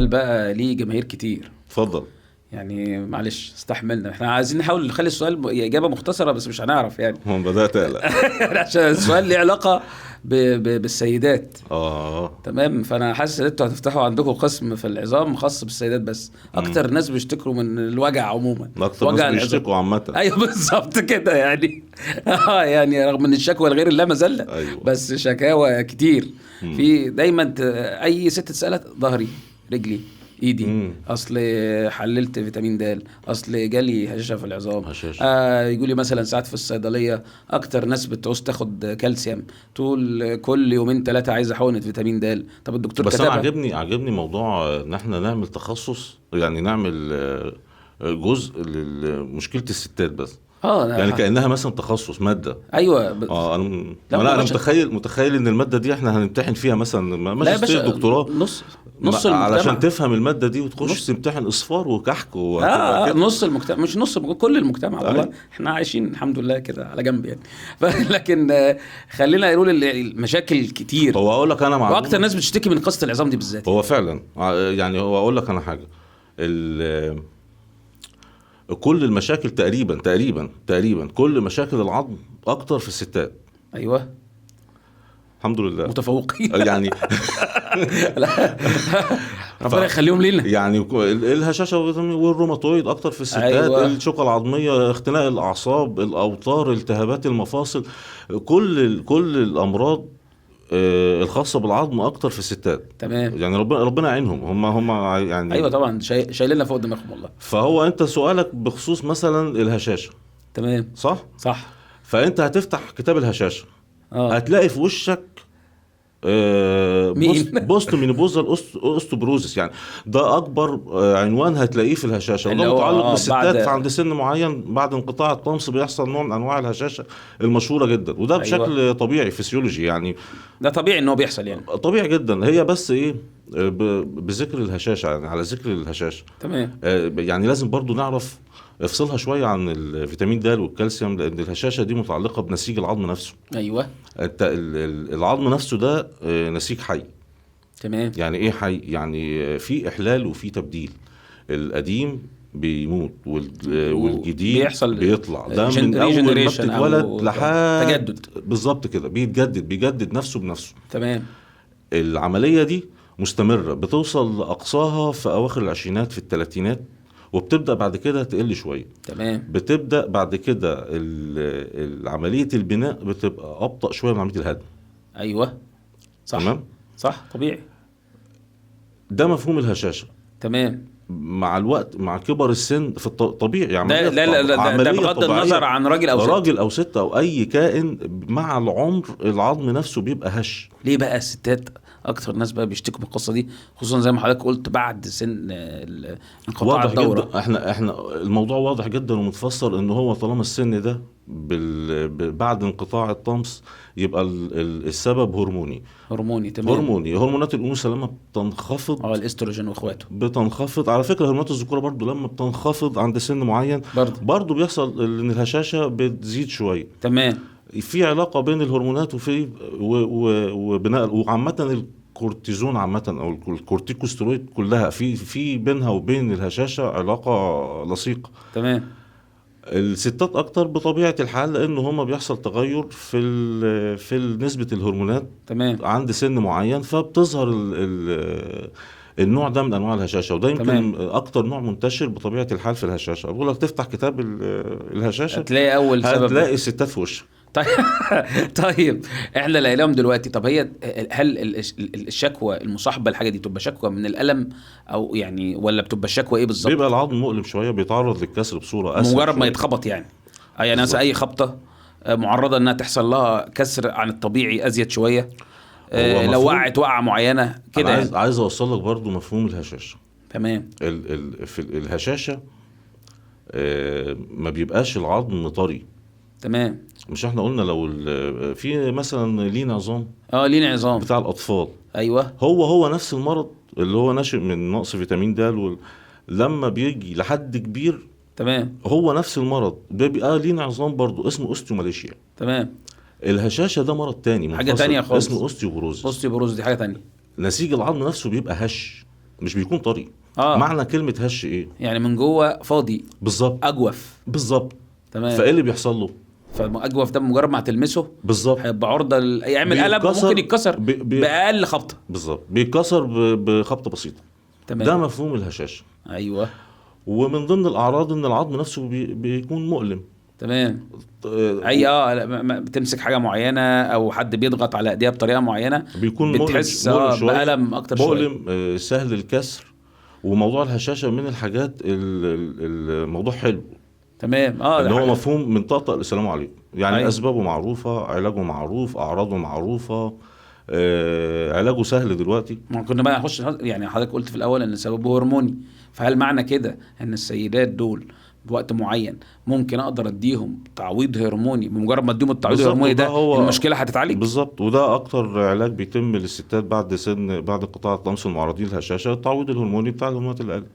سؤال بقى ليه جماهير كتير، اتفضل. يعني معلش استحملنا، احنا عايزين نحاول نخلي السؤال اجابه مختصره بس مش هنعرف يعني. هم بدأت اقلق. عشان السؤال ليه علاقه بالسيدات. اه. تمام، فانا حاسس ان انتوا هتفتحوا عندكم قسم في العظام خاص بالسيدات بس. اكتر ناس بيشتكوا من الوجع عموما، اكتر وجع ناس العظام. بيشتكوا عامة. ايوه بالظبط كده يعني. يعني رغم ان الشكوى الغير لا مزله، أيوة. بس شكاوى كتير. في دايما اي ست تسالك ظهري، رجلي، ايدي، اصل حللت فيتامين د، اصل جالي هشاشه في العظام. هشاشة. يقول لي مثلا ساعات في الصيدليه اكتر ناس بتعوز تاخد كالسيوم، طول كل يومين 3 عايزه حقنه فيتامين د. طب الدكتور بس انا كتبها. عجبني موضوع ان احنا نعمل تخصص، يعني نعمل جزء لمشكلة الستات بس. يعني كأنها مثلا تخصص مادة. ايوه انا متخيل ان المادة دي احنا هنمتحن فيها مثلا ماجستير دكتوراه، نص المجتمع علشان تفهم المادة دي وتخش تمتحن اصفار وكحك نص المجتمع، مش نص، كل المجتمع والله. احنا عايشين الحمد لله كده على جنب يعني. لكن خلينا نقول المشاكل كتير. هو اقول لك انا معلومة، واكتر ناس بتشتكي من قصة العظام دي بالذات. هو فعلا يعني هو اقول لك انا حاجة، كل المشاكل تقريبا كل مشاكل العظم اكتر في الستات. ايوه الحمد لله متفوقين يعني. ربنا يخليهم لنا. يعني الهشاشة والروماتويد اكتر في الستات. أيوة. الشوكة العظمية، اختناق الاعصاب، الاوتار، التهابات المفاصل، كل الامراض الخاصة بالعظم اكتر في الستات. تمام. يعني ربنا يعينهم، هم يعني. ايوه طبعا شايلنا فوق دماغهم والله. فهو انت سؤالك بخصوص مثلا الهشاشة، تمام صح. فانت هتفتح كتاب الهشاشة، هتلاقي في وشك بوست مينوبوزال اوستوبروزيس. يعني ده اكبر عنوان هتلاقيه في الهشاشه، وده متعلق بالستات. فعند سن معين بعد انقطاع الطمس بيحصل نوع من انواع الهشاشه المشهوره جدا، وده بشكل طبيعي فسيولوجي يعني. ده طبيعي ان هو بيحصل يعني، طبيعي جدا. هي بس ايه بذكر الهشاشه، يعني على ذكر الهشاشه تمام، يعني لازم برضو نعرف افصلها شويه عن الفيتامين د والكالسيوم، لان الهشاشه دي متعلقه بنسيج العظم نفسه. ايوه العظم نفسه ده نسيج حي. تمام. يعني ايه حي؟ يعني في احلال وفي تبديل. القديم بيموت والجديد بيطلع. ده من اول ما بتتولد لحد تجدد. بالظبط كده، بيجدد نفسه بنفسه. تمام. العمليه دي مستمره، بتوصل لاقصاها في اواخر العشرينات، في الثلاثينات، وبتبدأ بعد كده تقل شوية. تمام. بتبدأ بعد كده عملية البناء بتبقى أبطأ شوية من عملية الهدم. أيوة صح. تمام؟ صح طبيعي. ده مفهوم الهشاشة. تمام. مع الوقت، مع كبر السن في الطبيعي، لا ده بغض النظر عن راجل أو ست أو أي كائن، مع العمر العظم نفسه بيبقى هش. ليه بقى الستات اكتر ناس بقى بيشتكوا من القصه دي، خصوصا زي ما حضرتك قلت بعد سن انقطاع الدوره؟ جدا. احنا الموضوع واضح جدا ومتفسر، ان هو طالما السن ده بعد انقطاع الطمس، يبقى السبب هرموني. تمام. هرمونات الانوثه لما بتنخفض، الاستروجين واخواته بتنخفض. على فكره هرمونات الذكوره برضو لما بتنخفض عند سن معين برضو بيحصل ان الهشاشه بتزيد شويه. تمام. في علاقه بين الهرمونات وبناء وعامه الكورتيزون عامه، او الكورتيكوستيرويد كلها في بينها وبين الهشاشه علاقه لصيقه. تمام. الستات اكتر بطبيعه الحال، لان هما بيحصل تغير في نسبه الهرمونات. تمام. عند سن معين، فبتظهر النوع ده من انواع الهشاشه، وده يمكن اكتر نوع منتشر بطبيعه الحال في الهشاشه. بقول لك تفتح كتاب الهشاشه هتلاقي اول سبب، هتلاقي الستات في وشك. طيب احنا لقيناهم دلوقتي. طب هل الشكوى المصاحبه للحاجه دي تبقى شكوى من الالم، او يعني ولا بتبقى شكوى ايه بالظبط؟ بيبقى العظم مؤلم شويه، بيتعرض للكسر بصوره اسهل مجرد ما يتخبط يعني مثلا اي خبطه معرضه انها تحصل لها كسر عن الطبيعي ازيد شويه. لو وقعت وقعه معينه كده. عايز اوصل لك برضو مفهوم الهشاشه. تمام. في الهشاشه ما بيبقاش العظم طري. تمام. مش احنا قلنا لو في مثلا لين عظام، لين عظام بتاع الاطفال، ايوه، هو نفس المرض اللي هو ناشئ من نقص فيتامين د، لما بيجي لحد كبير، تمام، هو نفس المرض بيبقى لين عظام برضو، اسمه اوستيوماليشيا. تمام. الهشاشه ده مرض تاني، حاجه تانية خالص، اسمه اوستيوبروز. دي حاجه تانية. نسيج العظم نفسه بيبقى هش. مش بيكون طري. معنى كلمة هش ايه؟ يعني من جوه فاضي بالظبط، اجوف بالظبط. تمام. فايه اللي بيحصل له؟ فاجوف ده مجرد ما هتلمسه بالظبط هيبقى عرضه يعمل قلم، وممكن يتكسر باقل خبطه. بالظبط، بيتكسر بخبطه بسيطه. تمام. ده مفهوم الهشاشه. ايوه. ومن ضمن الاعراض ان العظم نفسه بيكون مؤلم. تمام. اي بتمسك حاجه معينه او حد بيضغط على ايديها بطريقه معينه بيكون بتحس بألم اكتر شويه، مؤلم، سهل الكسر. وموضوع الهشاشه من الحاجات الموضوع حلو. تمام. ان هو مفهوم من طقطق السلام عليكم، يعني أيوة. اسبابه معروفه، علاجه معروف، اعراضه معروفه، علاجه سهل دلوقتي. ما كنا بقى نخش، يعني حضرتك قلت في الاول ان سببه هرموني، فهل معنى كده ان السيدات دول بوقت معين ممكن اقدر اديهم تعويض هرموني، بمجرد ما اديهم التعويض الهرموني ده المشكله هتتعالج؟ بالظبط. وده اكتر علاج بيتم للستات بعد انقطاع الطمس المعرضين للهشاشه، التعويض الهرموني بتاع هرمونات القلب.